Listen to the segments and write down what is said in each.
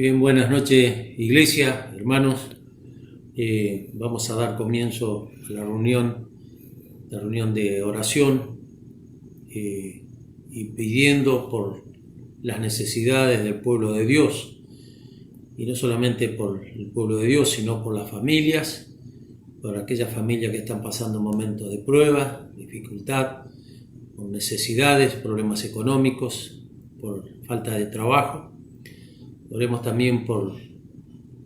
Bien, buenas noches, iglesia, hermanos. Vamos a dar comienzo a la reunión de oración, y pidiendo por las necesidades del pueblo de Dios, y no solamente por el pueblo de Dios, sino por las familias, por aquellas familias que están pasando momentos de prueba, dificultad, por necesidades, problemas económicos, por falta de trabajo. Oremos también por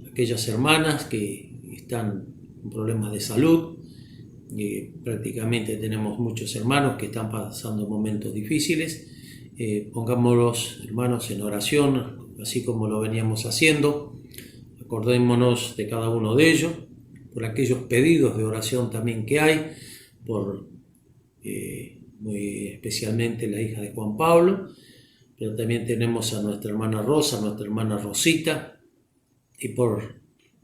aquellas hermanas que están con problemas de salud. Prácticamente tenemos muchos hermanos que están pasando momentos difíciles. Pongámoslos, hermanos, en oración, así como lo veníamos haciendo. Acordémonos de cada uno de ellos, por aquellos pedidos de oración también que hay, por muy especialmente la hija de Juan Pablo, pero también tenemos a nuestra hermana Rosa, a nuestra hermana Rosita, y por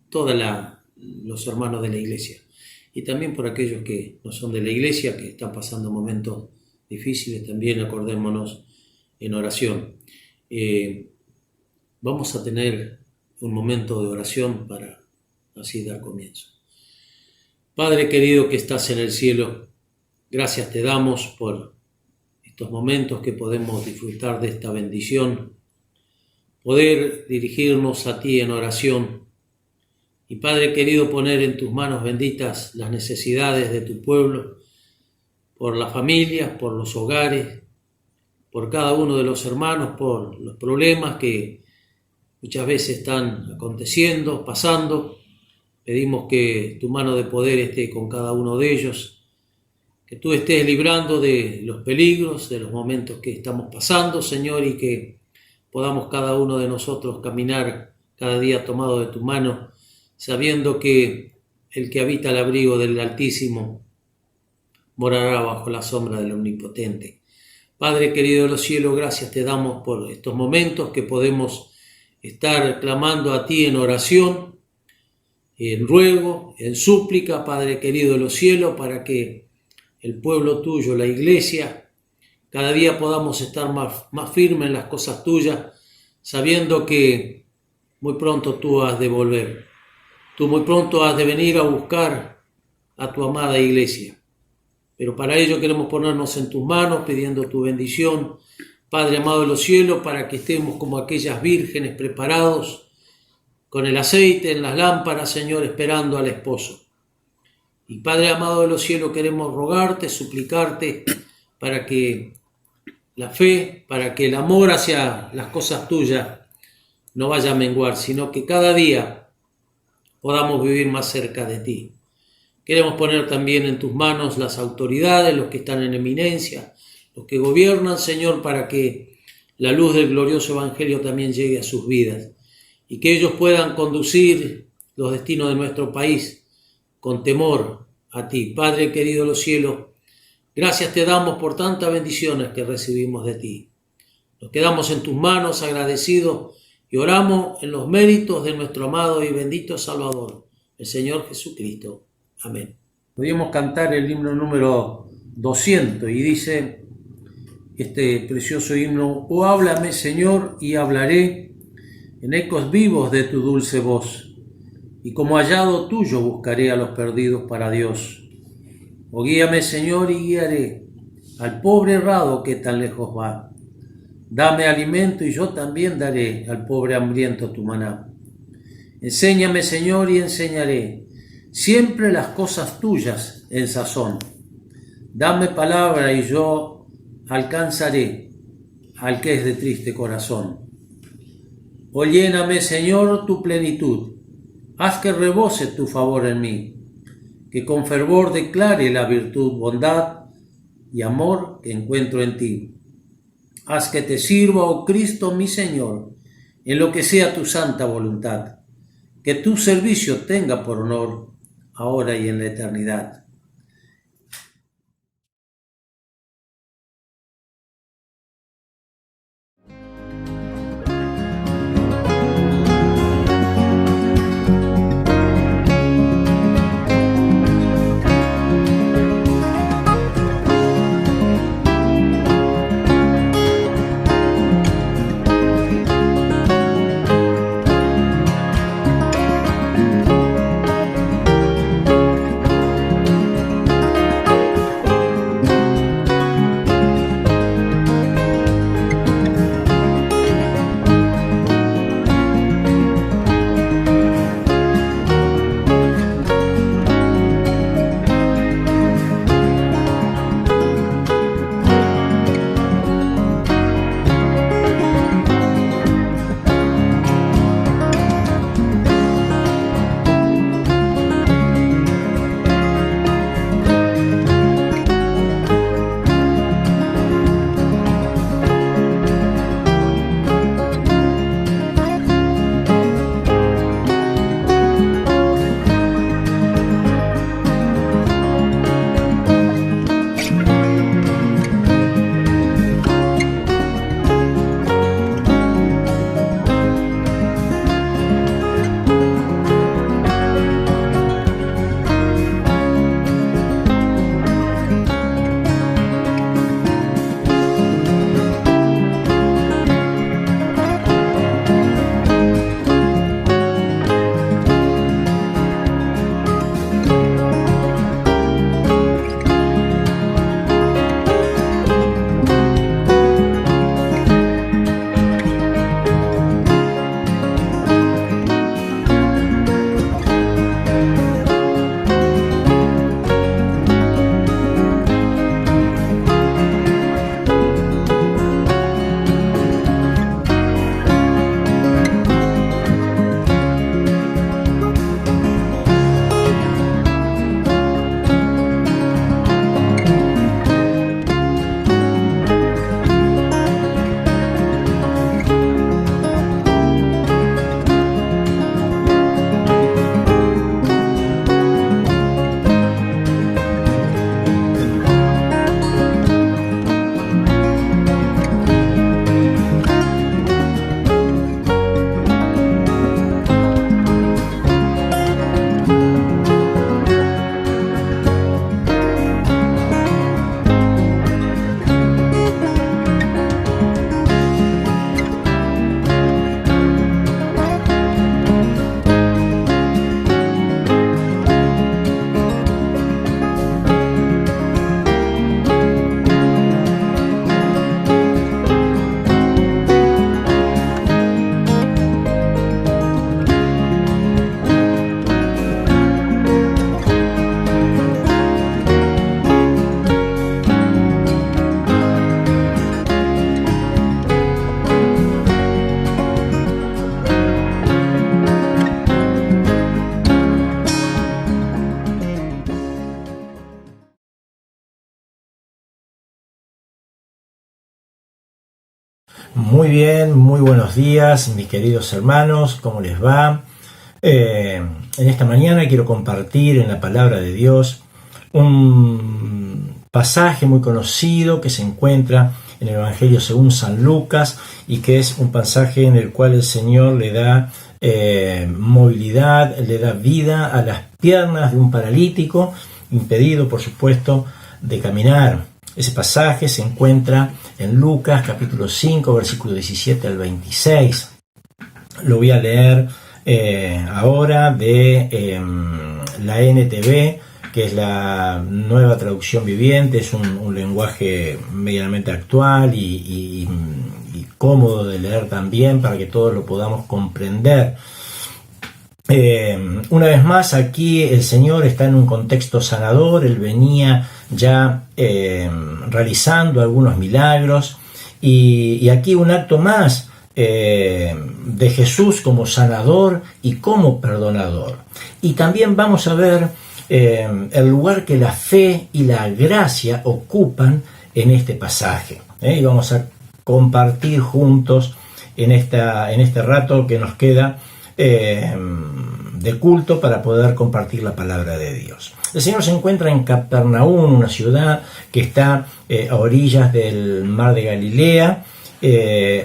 todos los hermanos de la iglesia. Y también por aquellos que no son de la iglesia, que están pasando momentos difíciles, también acordémonos en oración. Vamos a tener un momento de oración para así dar comienzo. Padre querido que estás en el cielo, gracias te damos por estos momentos que podemos disfrutar de esta bendición, poder dirigirnos a ti en oración. Y Padre querido, poner en tus manos benditas las necesidades de tu pueblo, por las familias, por los hogares, por cada uno de los hermanos, por los problemas que muchas veces están aconteciendo, pasando. Pedimos que tu mano de poder esté con cada uno de ellos, que tú estés librando de los peligros, de los momentos que estamos pasando, Señor, y que podamos cada uno de nosotros caminar cada día tomado de tu mano, sabiendo que el que habita el abrigo del Altísimo morará bajo la sombra del Omnipotente. Padre querido de los cielos, gracias te damos por estos momentos que podemos estar clamando a ti en oración, en ruego, en súplica, Padre querido de los cielos, para que el pueblo tuyo, la iglesia, cada día podamos estar más firmes en las cosas tuyas, sabiendo que muy pronto tú has de volver. Tú muy pronto has de venir a buscar a tu amada iglesia. Pero para ello queremos ponernos en tus manos, pidiendo tu bendición, Padre amado de los cielos, para que estemos como aquellas vírgenes preparados, con el aceite en las lámparas, Señor, esperando al esposo. Y Padre amado de los cielos, queremos rogarte, suplicarte, para que la fe, para que el amor hacia las cosas tuyas no vaya a menguar, sino que cada día podamos vivir más cerca de ti. Queremos poner también en tus manos las autoridades, los que están en eminencia, los que gobiernan, Señor, para que la luz del glorioso evangelio también llegue a sus vidas y que ellos puedan conducir los destinos de nuestro país con temor a ti. Padre querido de los cielos, gracias te damos por tantas bendiciones que recibimos de ti. Nos quedamos en tus manos agradecidos y oramos en los méritos de nuestro amado y bendito Salvador, el Señor Jesucristo. Amén. Podríamos cantar el himno número 200 y dice este precioso himno: Oh, háblame, Señor, y hablaré en ecos vivos de tu dulce voz. Y como hallado tuyo buscaré a los perdidos para Dios. Oh, guíame, Señor, y guiaré al pobre errado que tan lejos va. Dame alimento y yo también daré al pobre hambriento tu maná. Enséñame, Señor, y enseñaré siempre las cosas tuyas en sazón. Dame palabra y yo alcanzaré al que es de triste corazón. Oh, lléname, Señor, tu plenitud. Haz que rebose tu favor en mí, que con fervor declare la virtud, bondad y amor que encuentro en ti. Haz que te sirva, oh Cristo, mi Señor, en lo que sea tu santa voluntad, que tu servicio tenga por honor, ahora y en la eternidad. Muy bien, muy buenos días, mis queridos hermanos, ¿cómo les va? En esta mañana quiero compartir en la palabra de Dios un pasaje muy conocido que se encuentra en el Evangelio según San Lucas y que es un pasaje en el cual el Señor le da movilidad, le da vida a las piernas de un paralítico, impedido por supuesto de caminar. Ese pasaje se encuentra en Lucas capítulo 5, versículo 17 al 26. Lo voy a leer ahora de la NTV, que es la nueva traducción viviente. Es un lenguaje medianamente actual y cómodo de leer también para que todos lo podamos comprender. Una vez más, aquí el Señor está en un contexto sanador. Él venía ya realizando algunos milagros y aquí un acto más de Jesús como sanador y como perdonador. Y también vamos a ver el lugar que la fe y la gracia ocupan en este pasaje. Y vamos a compartir juntos en este rato que nos queda de culto para poder compartir la palabra de Dios. El Señor se encuentra en Capernaum, una ciudad que está a orillas del mar de Galilea,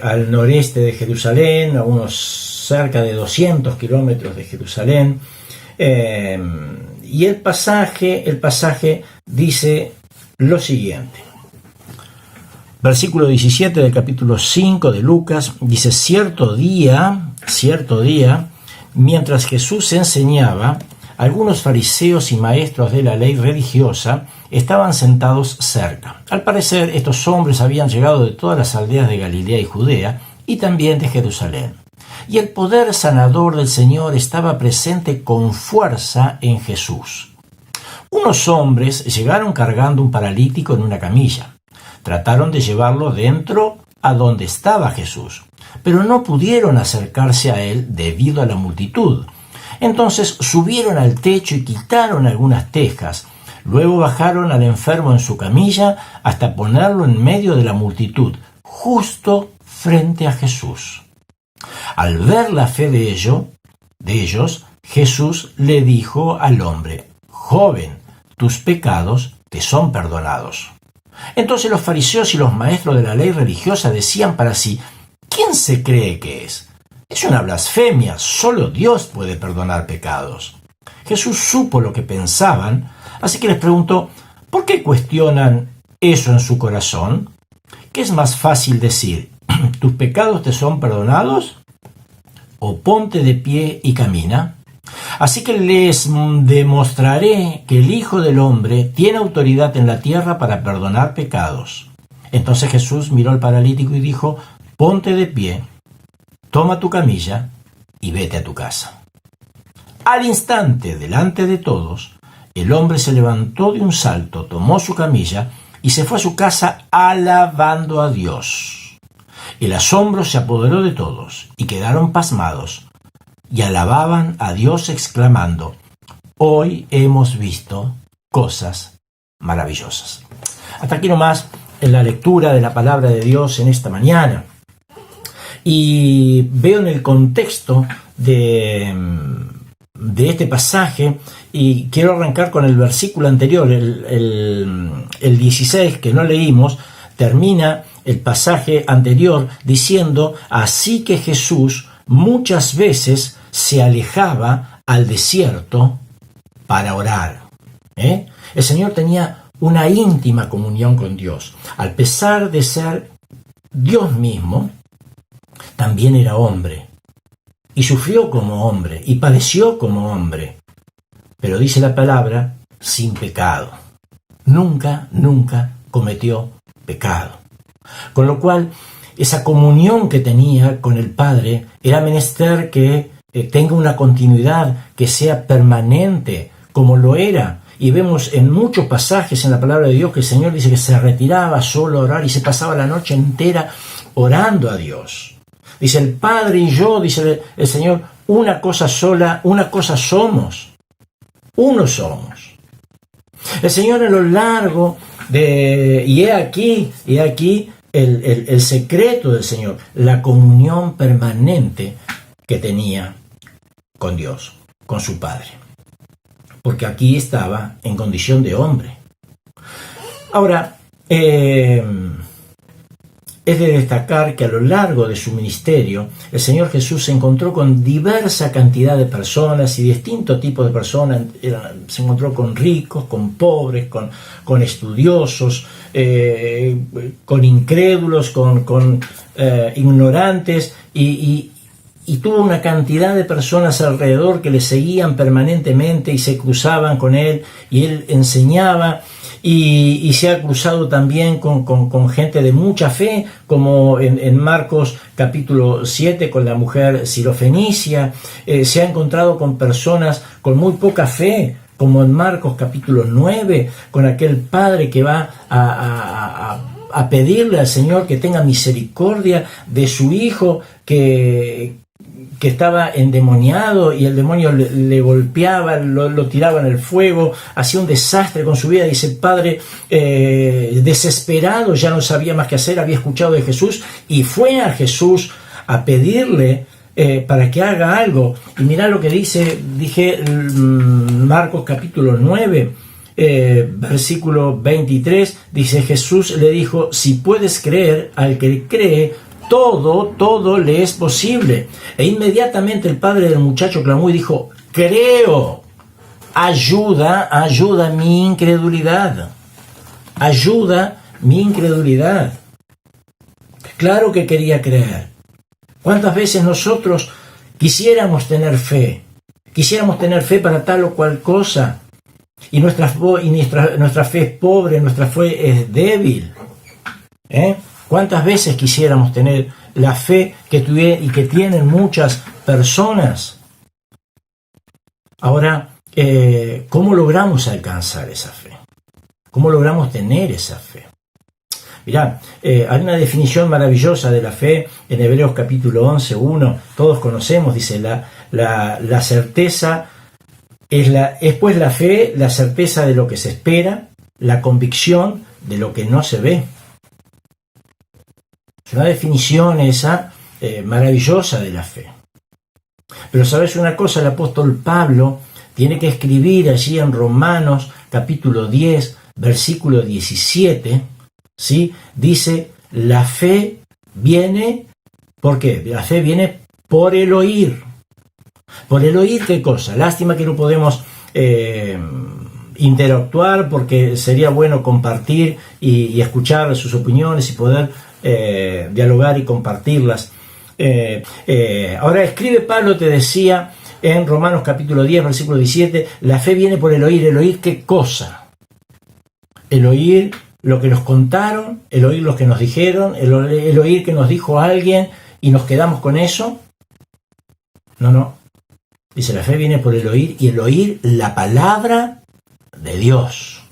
al noreste de Jerusalén, a unos cerca de 200 kilómetros de Jerusalén. Y el pasaje dice lo siguiente. Versículo 17 del capítulo 5 de Lucas dice: cierto día, mientras Jesús enseñaba, algunos fariseos y maestros de la ley religiosa estaban sentados cerca. Al parecer, estos hombres habían llegado de todas las aldeas de Galilea y Judea y también de Jerusalén. Y el poder sanador del Señor estaba presente con fuerza en Jesús. Unos hombres llegaron cargando un paralítico en una camilla. Trataron de llevarlo dentro a donde estaba Jesús, pero no pudieron acercarse a él debido a la multitud. Entonces subieron al techo y quitaron algunas tejas. Luego bajaron al enfermo en su camilla hasta ponerlo en medio de la multitud, justo frente a Jesús. Al ver la fe de ellos, Jesús le dijo al hombre: joven, tus pecados te son perdonados. Entonces los fariseos y los maestros de la ley religiosa decían para sí: ¿quién se cree que es? Es una blasfemia, solo Dios puede perdonar pecados. Jesús supo lo que pensaban, así que les preguntó: ¿por qué cuestionan eso en su corazón? ¿Qué es más fácil decir: tus pecados te son perdonados? ¿O ponte de pie y camina? Así que les demostraré que el Hijo del Hombre tiene autoridad en la tierra para perdonar pecados. Entonces Jesús miró al paralítico y dijo: ponte de pie, toma tu camilla y vete a tu casa. Al instante, delante de todos, el hombre se levantó de un salto, tomó su camilla y se fue a su casa alabando a Dios. El asombro se apoderó de todos y quedaron pasmados y alababan a Dios exclamando: hoy hemos visto cosas maravillosas. Hasta aquí nomás en la lectura de la palabra de Dios en esta mañana. Y veo en el contexto de este pasaje, y quiero arrancar con el versículo anterior, el 16 que no leímos. Termina el pasaje anterior diciendo: así que Jesús muchas veces se alejaba al desierto para orar. El Señor tenía una íntima comunión con Dios. A pesar de ser Dios mismo, también era hombre. Y sufrió como hombre, y padeció como hombre. Pero dice la palabra, sin pecado. Nunca cometió pecado. Con lo cual, esa comunión que tenía con el Padre era menester que tenga una continuidad, que sea permanente, como lo era. Y vemos en muchos pasajes en la palabra de Dios que el Señor dice que se retiraba solo a orar y se pasaba la noche entera orando a Dios. Dice: el Padre y yo, dice el Señor, una cosa sola, una cosa somos. Uno somos. El Señor a lo largo y he aquí el secreto del Señor, la comunión permanente que tenía con Dios, con su Padre. Porque aquí estaba en condición de hombre. Ahora, es de destacar que a lo largo de su ministerio, el Señor Jesús se encontró con diversa cantidad de personas y distintos tipos de personas. Se encontró con ricos, con pobres, con estudiosos, con incrédulos, con ignorantes, y tuvo una cantidad de personas alrededor que le seguían permanentemente y se cruzaban con él, y él enseñaba. Y se ha cruzado también con gente de mucha fe, como en Marcos capítulo 7 con la mujer sirofenicia. Se ha encontrado con personas con muy poca fe, como en Marcos capítulo 9, con aquel padre que va a pedirle al Señor que tenga misericordia de su hijo que estaba endemoniado, y el demonio le golpeaba, lo tiraba en el fuego, hacía un desastre con su vida. Dice, padre desesperado, ya no sabía más qué hacer, había escuchado de Jesús y fue a Jesús a pedirle para que haga algo. Y mirá lo que dije Marcos capítulo 9, versículo 23, dice, Jesús le dijo, si puedes creer, al que cree, todo le es posible. E inmediatamente el padre del muchacho clamó y dijo, creo, ayuda mi incredulidad. Ayuda mi incredulidad. Claro que quería creer. ¿Cuántas veces nosotros quisiéramos tener fe? Quisiéramos tener fe para tal o cual cosa. Y nuestra fe es pobre, nuestra fe es débil. ¿Cuántas veces quisiéramos tener la fe que tienen muchas personas? Ahora, ¿cómo logramos alcanzar esa fe? ¿Cómo logramos tener esa fe? Mirá, hay una definición maravillosa de la fe en Hebreos capítulo 11, 1. Todos conocemos, dice, la certeza es pues la fe, la certeza de lo que se espera, la convicción de lo que no se ve. Es una definición esa maravillosa de la fe. Pero sabes una cosa, el apóstol Pablo tiene que escribir allí en Romanos capítulo 10, versículo 17, ¿sí? Dice, la fe viene, ¿por qué? La fe viene por el oír. ¿Por el oír qué cosa? Lástima que no podemos interactuar, porque sería bueno compartir y escuchar sus opiniones y poder dialogar y compartirlas. Ahora escribe Pablo, te decía, en Romanos capítulo 10, versículo 17, la fe viene por el oír. ¿El oír qué cosa? El oír lo que nos contaron, el oír lo que nos dijeron, el oír que nos dijo alguien y nos quedamos con eso. No. Dice, la fe viene por el oír, y el oír la palabra de Dios.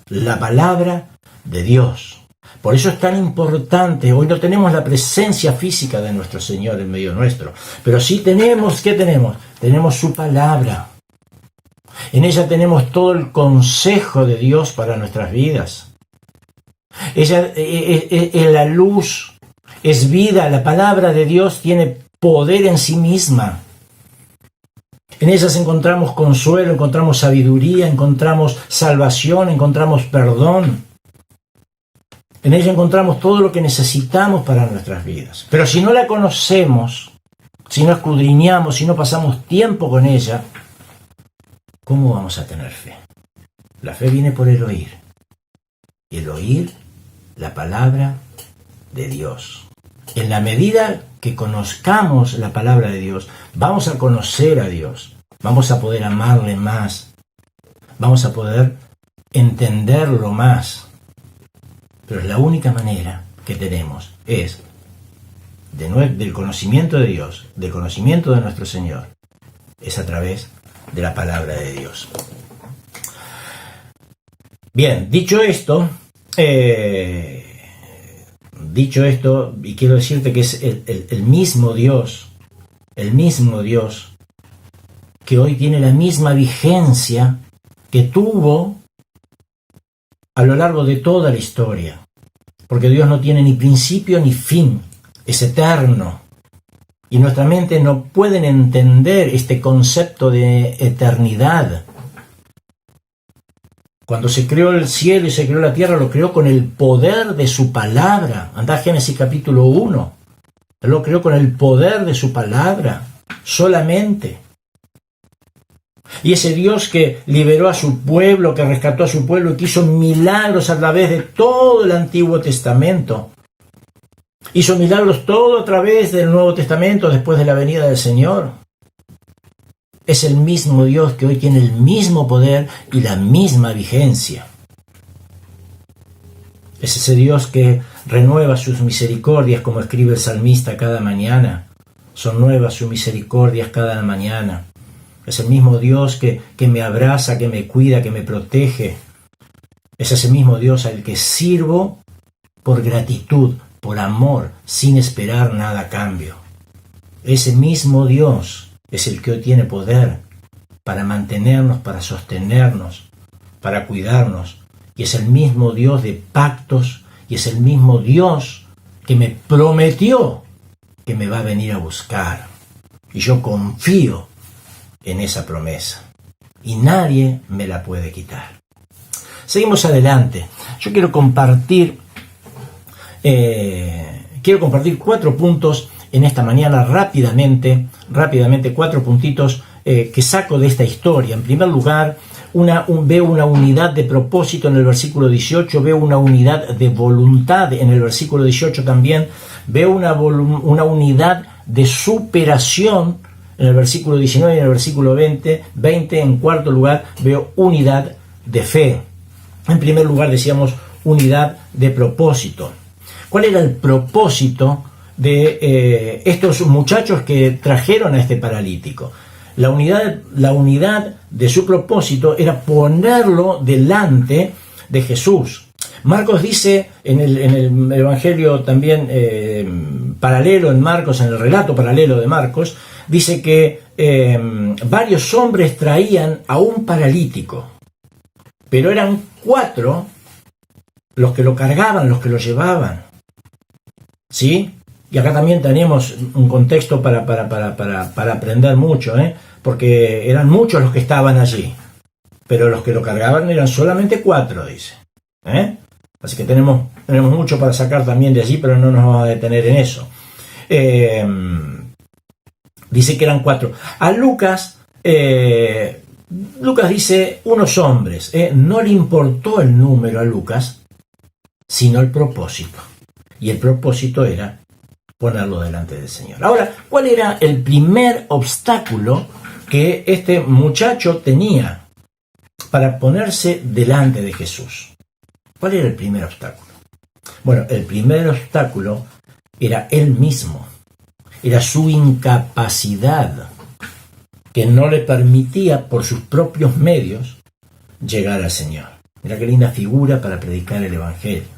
La palabra de Dios. Por eso es tan importante. Hoy no tenemos la presencia física de nuestro Señor en medio nuestro, pero sí tenemos, ¿qué tenemos? Tenemos su palabra. En ella tenemos todo el consejo de Dios para nuestras vidas. Ella es la luz, es vida. La palabra de Dios tiene poder en sí misma. En ellas encontramos consuelo, encontramos sabiduría, encontramos salvación, encontramos perdón. En ella encontramos todo lo que necesitamos para nuestras vidas. Pero si no la conocemos, si no escudriñamos, si no pasamos tiempo con ella, ¿cómo vamos a tener fe? La fe viene por el oír. Y el oír la palabra de Dios. En la medida que conozcamos la palabra de Dios, vamos a conocer a Dios. Vamos a poder amarle más. Vamos a poder entenderlo más. Pero la única manera que tenemos es del conocimiento de Dios, del conocimiento de nuestro Señor, es a través de la palabra de Dios. Bien, dicho esto, y quiero decirte que es el mismo Dios que hoy tiene la misma vigencia que tuvo a lo largo de toda la historia. porque Dios no tiene ni principio ni fin, es eterno. Y nuestra mente no puede entender este concepto de eternidad. Cuando se creó el cielo y se creó la tierra, lo creó con el poder de su palabra. Anda a Génesis capítulo 1. Él lo creó con el poder de su palabra, solamente. Y ese Dios que liberó a su pueblo, que rescató a su pueblo y que hizo milagros a través de todo el Antiguo Testamento. Hizo milagros todo a través del Nuevo Testamento después de la venida del Señor. Es el mismo Dios que hoy tiene el mismo poder y la misma vigencia. Es ese Dios que renueva sus misericordias, como escribe el salmista, cada mañana. Son nuevas sus misericordias cada mañana. Es el mismo Dios que me abraza, que me cuida, que me protege. Es ese mismo Dios al que sirvo por gratitud, por amor, sin esperar nada a cambio. Ese mismo Dios es el que hoy tiene poder para mantenernos, para sostenernos, para cuidarnos. Y es el mismo Dios de pactos, y es el mismo Dios que me prometió que me va a venir a buscar. Y yo confío en esa promesa. Y nadie me la puede quitar. Seguimos adelante. Yo quiero compartir 4 puntos en esta mañana rápidamente 4 puntitos que saco de esta historia. En primer lugar, veo una unidad de propósito en el versículo 18, veo una unidad de voluntad en el versículo 18 también, veo una unidad de superación en el versículo 19 y en el versículo 20. En cuarto lugar, veo unidad de fe. En primer lugar, decíamos unidad de propósito. ¿Cuál era el propósito de estos muchachos que trajeron a este paralítico? La unidad de su propósito era ponerlo delante de Jesús. Marcos dice en el Evangelio también paralelo en Marcos, en el relato paralelo de Marcos, dice que varios hombres traían a un paralítico, pero eran 4 los que lo cargaban, los que lo llevaban. ¿Sí? Y acá también tenemos un contexto para aprender mucho, porque eran muchos los que estaban allí, pero los que lo cargaban eran solamente 4, dice. Así que tenemos mucho para sacar también de allí, pero no nos vamos a detener en eso. Dice que eran 4. A Lucas dice unos hombres. No le importó el número a Lucas, sino el propósito. Y el propósito era ponerlo delante del Señor. Ahora, ¿cuál era el primer obstáculo que este muchacho tenía para ponerse delante de Jesús? ¿Cuál era el primer obstáculo? Bueno, el primer obstáculo era él mismo. Era su incapacidad, que no le permitía por sus propios medios llegar al Señor. Mira qué linda figura para predicar el Evangelio.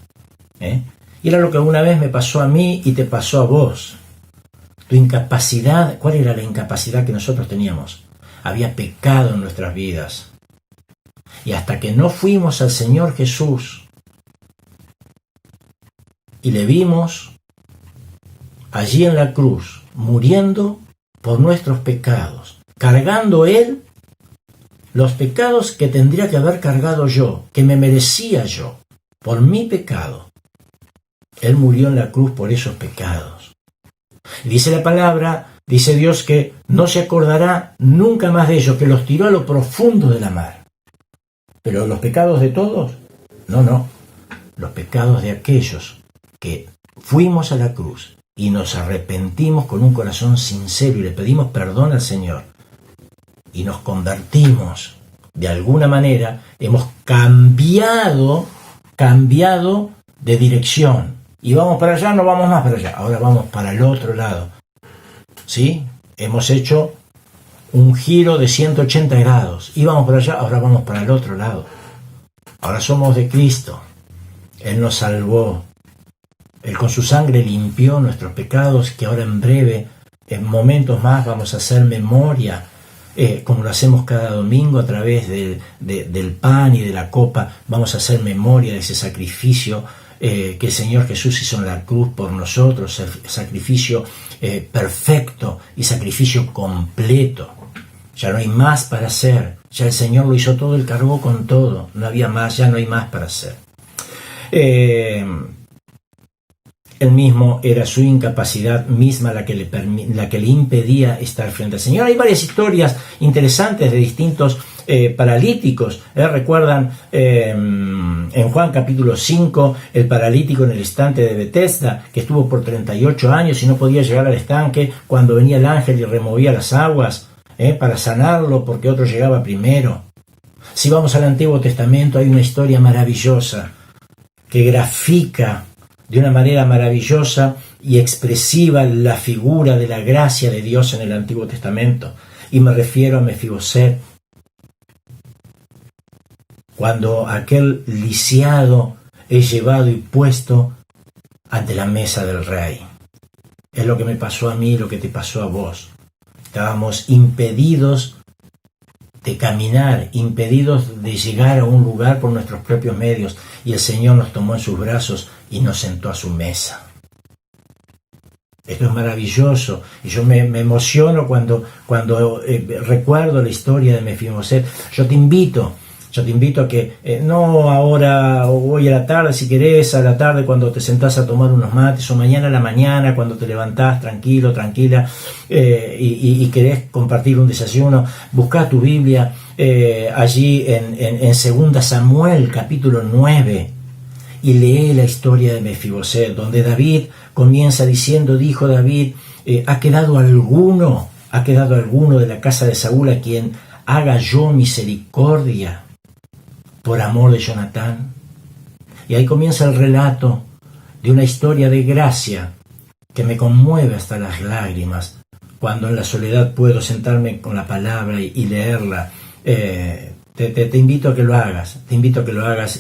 Y era lo que una vez me pasó a mí y te pasó a vos. Tu incapacidad, ¿cuál era la incapacidad que nosotros teníamos? Había pecado en nuestras vidas. Y hasta que no fuimos al Señor Jesús y le vimos allí en la cruz, muriendo por nuestros pecados, cargando Él los pecados que tendría que haber cargado yo, que me merecía yo, por mi pecado. Él murió en la cruz por esos pecados. Y dice la palabra, dice Dios que no se acordará nunca más de ellos, que los tiró a lo profundo de la mar. Pero los pecados de todos, no, los pecados de aquellos que fuimos a la cruz y nos arrepentimos con un corazón sincero y le pedimos perdón al Señor y nos convertimos, de alguna manera hemos cambiado de dirección. Y vamos para allá, no vamos más para allá, ahora vamos para el otro lado. ¿Sí? Hemos hecho un giro de 180 grados. Íbamos para allá, ahora vamos para el otro lado. Ahora somos de Cristo. Él nos salvó. Él con su sangre limpió nuestros pecados, que ahora en breve, en momentos más, vamos a hacer memoria, como lo hacemos cada domingo a través del pan y de la copa. Vamos a hacer memoria de ese sacrificio que el Señor Jesús hizo en la cruz por nosotros, el sacrificio perfecto y sacrificio completo. Ya no hay más para hacer, ya el Señor lo hizo todo, Él cargó con todo, no había más, ya no hay más para hacer. Él mismo era su incapacidad misma la que le impedía estar frente al Señor. Hay varias historias interesantes de distintos paralíticos. Recuerdan en Juan capítulo 5, el paralítico en el estanque de Betesda, que estuvo por 38 años y no podía llegar al estanque cuando venía el ángel y removía las aguas para sanarlo porque otro llegaba primero. Si vamos al Antiguo Testamento, hay una historia maravillosa que grafica de una manera maravillosa y expresiva la figura de la gracia de Dios en el Antiguo Testamento. Y me refiero a Mefiboset. Cuando aquel lisiado es llevado y puesto ante la mesa del rey. Es lo que me pasó a mí, lo que te pasó a vos. Estábamos impedidos de caminar, impedidos de llegar a un lugar por nuestros propios medios, y el Señor nos tomó en sus brazos y nos sentó a su mesa. Esto es maravilloso, y yo me emociono cuando recuerdo la historia de Mefiboset. Yo te invito a que, no ahora o hoy a la tarde, si querés, a la tarde cuando te sentás a tomar unos mates, o mañana a la mañana cuando te levantás tranquilo, tranquila, y querés compartir un desayuno, buscá tu Biblia allí en 2 Samuel capítulo 9 y lee la historia de Mefiboset, donde David comienza diciendo, dijo David, ¿ha quedado alguno de la casa de Saúl a quien haga yo misericordia por amor de Jonatán? Y ahí comienza el relato de una historia de gracia que me conmueve hasta las lágrimas, cuando en la soledad puedo sentarme con la palabra y leerla. Te invito a que lo hagas,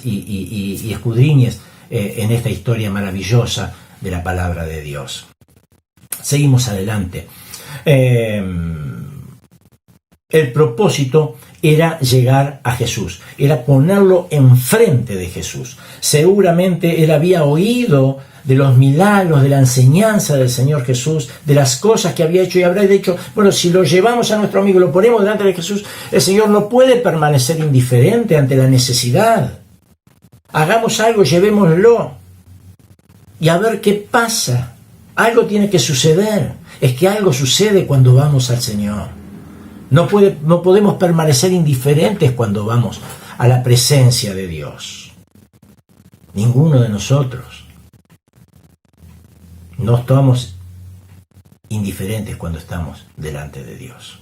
y escudriñes en esta historia maravillosa de la palabra de Dios. Seguimos adelante. El propósito era llegar a Jesús, era ponerlo enfrente de Jesús. Seguramente él había oído de los milagros, de la enseñanza del Señor Jesús, de las cosas que había hecho, y habrá dicho, bueno, si lo llevamos a nuestro amigo, lo ponemos delante de Jesús, el Señor no puede permanecer indiferente ante la necesidad. Hagamos algo, llevémoslo y a ver qué pasa. Algo tiene que suceder. Es que algo sucede cuando vamos al Señor. No podemos permanecer indiferentes cuando vamos a la presencia de Dios. Ninguno de nosotros. No estamos indiferentes cuando estamos delante de Dios.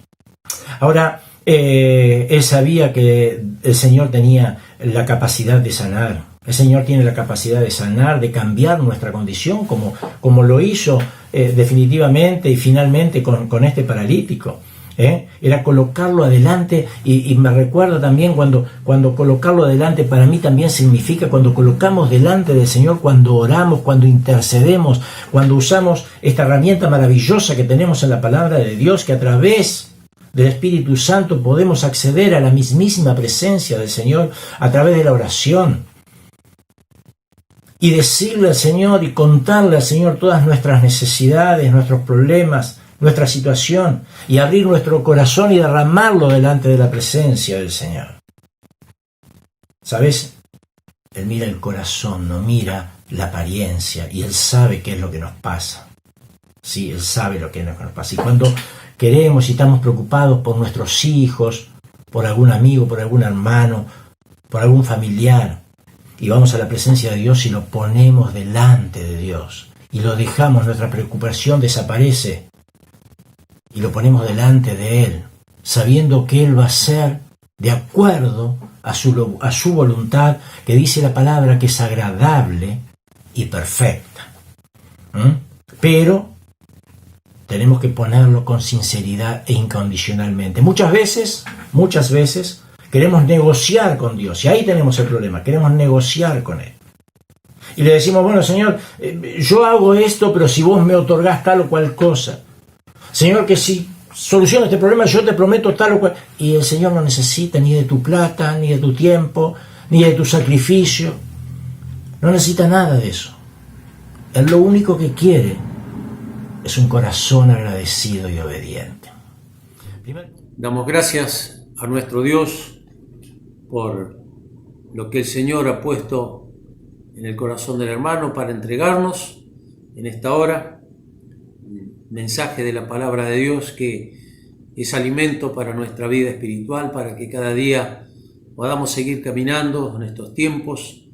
Ahora, él sabía que el Señor tenía la capacidad de sanar. El Señor tiene la capacidad de sanar, de cambiar nuestra condición, como lo hizo definitivamente y finalmente con este paralítico. Era colocarlo adelante, y me recuerda también cuando colocarlo adelante para mí también significa cuando colocamos delante del Señor, cuando oramos, cuando intercedemos, cuando usamos esta herramienta maravillosa que tenemos en la palabra de Dios, que a través del Espíritu Santo podemos acceder a la mismísima presencia del Señor a través de la oración, y decirle al Señor y contarle al Señor todas nuestras necesidades, nuestros problemas, nuestra situación, y abrir nuestro corazón y derramarlo delante de la presencia del Señor. ¿Sabes? Él mira el corazón, no mira la apariencia, y Él sabe qué es lo que nos pasa. Sí, Él sabe lo que es lo que nos pasa. Y cuando queremos y estamos preocupados por nuestros hijos, por algún amigo, por algún hermano, por algún familiar, y vamos a la presencia de Dios y lo ponemos delante de Dios, y lo dejamos, nuestra preocupación desaparece, y lo ponemos delante de Él, sabiendo que Él va a ser de acuerdo a su voluntad, que dice la palabra que es agradable y perfecta. Pero tenemos que ponerlo con sinceridad e incondicionalmente. Muchas veces queremos negociar con Dios, y ahí tenemos el problema, queremos negociar con Él. Y le decimos, bueno, Señor, yo hago esto, pero si vos me otorgás tal o cual cosa. Señor, que si soluciona este problema, yo te prometo tal o cual. Y el Señor no necesita ni de tu plata, ni de tu tiempo, ni de tu sacrificio. No necesita nada de eso. Él lo único que quiere es un corazón agradecido y obediente. Damos gracias a nuestro Dios por lo que el Señor ha puesto en el corazón del hermano para entregarnos en esta hora. Mensaje de la palabra de Dios que es alimento para nuestra vida espiritual, para que cada día podamos seguir caminando en estos tiempos,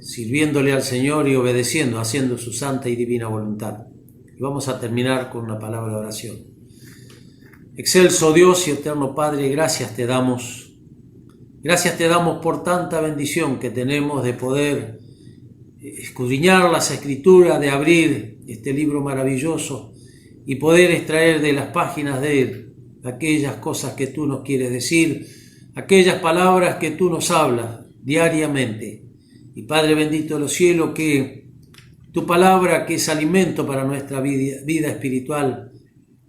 sirviéndole al Señor y obedeciendo, haciendo su santa y divina voluntad. Y vamos a terminar con una palabra de oración. Excelso Dios y eterno Padre, gracias te damos. Gracias te damos por tanta bendición que tenemos de poder escudriñar las Escrituras, de abrir este libro maravilloso y poder extraer de las páginas de él aquellas cosas que tú nos quieres decir, aquellas palabras que tú nos hablas diariamente. Y Padre bendito de los cielos, que tu palabra, que es alimento para nuestra vida espiritual,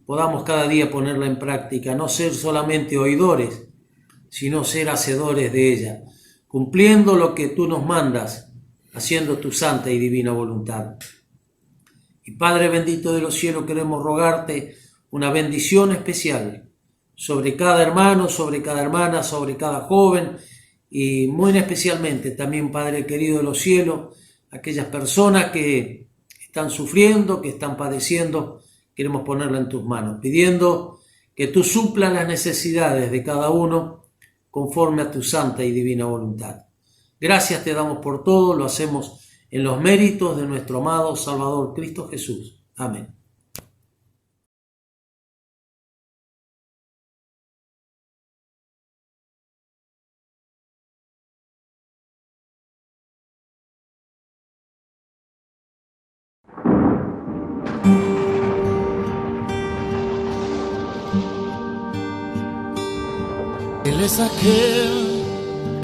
podamos cada día ponerla en práctica, no ser solamente oidores, sino ser hacedores de ella, cumpliendo lo que tú nos mandas, haciendo tu santa y divina voluntad. Y Padre bendito de los cielos, queremos rogarte una bendición especial sobre cada hermano, sobre cada hermana, sobre cada joven, y muy especialmente también, Padre querido de los cielos, aquellas personas que están sufriendo, que están padeciendo, queremos ponerla en tus manos, pidiendo que tú suplas las necesidades de cada uno conforme a tu santa y divina voluntad. Gracias te damos por todo, lo hacemos en los méritos de nuestro amado Salvador Cristo Jesús. Amén. Él es aquel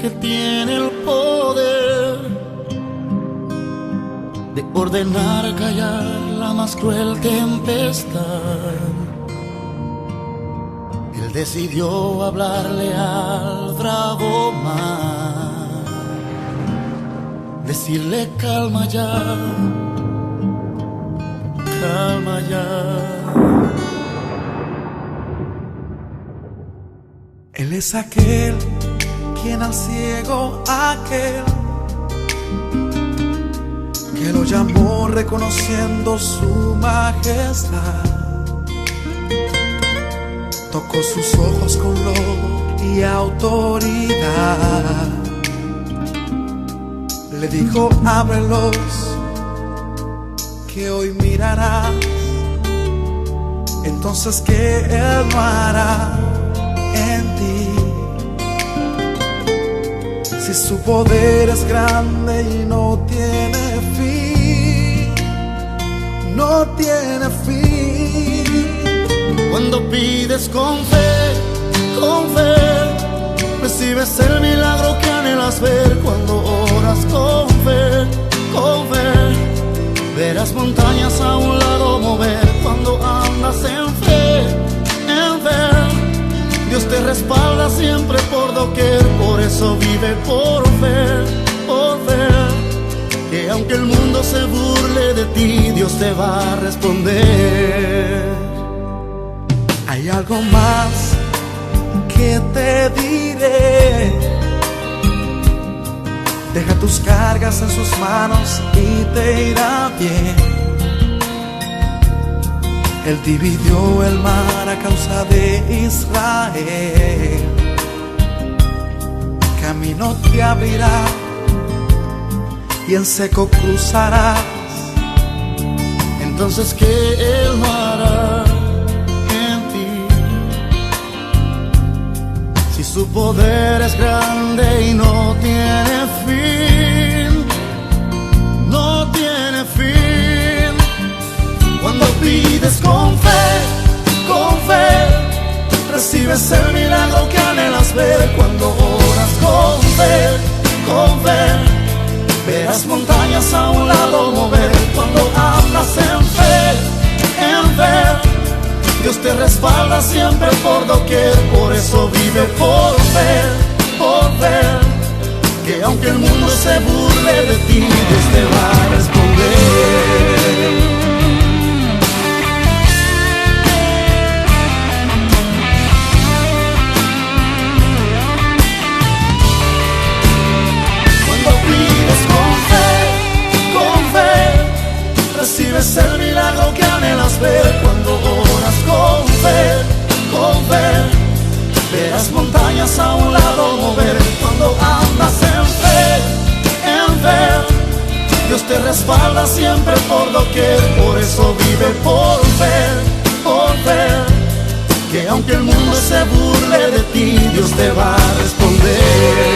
que tiene el poder de ordenar callar la más cruel tempestad. Él decidió hablarle al bravo mar, decirle calma ya, calma ya. Él es aquel quien al ciego aquel que lo llamó reconociendo su majestad, tocó sus ojos con gloria y autoridad, le dijo ábrelos que hoy mirarás, entonces que Él no hará en ti. Si su poder es grande y no tiene fin, no tiene fin. Cuando pides con fe, recibes el milagro que anhelas ver. Cuando oras con fe, verás montañas a un lado mover. Cuando andas en fe, Dios te respalda siempre por doquier. Por eso vive por fe, que aunque el mundo se burle de ti, Dios te va a responder. Hay algo más que te diré. Deja tus cargas en sus manos y te irá bien. Él dividió el mar a causa de Israel. Camino te abrirá y en seco cruzarás. Entonces que Él no hará en ti. Si su poder es grande y no tiene fin, no tiene fin. Cuando pides con fe, recibes el milagro que anhelas ver. Cuando oras con fe, verás montañas a un lado mover. Cuando hablas en fe, Dios te respalda siempre por doquier. Por eso vive por fe, que aunque el mundo se burle de ti, Dios te va a responder. Recibes el milagro que anhelas ver. Cuando oras con fe, verás montañas a un lado mover. Cuando andas en fe, Dios te respalda siempre por doquier. Por eso vive por fe, que aunque el mundo se burle de ti, Dios te va a responder.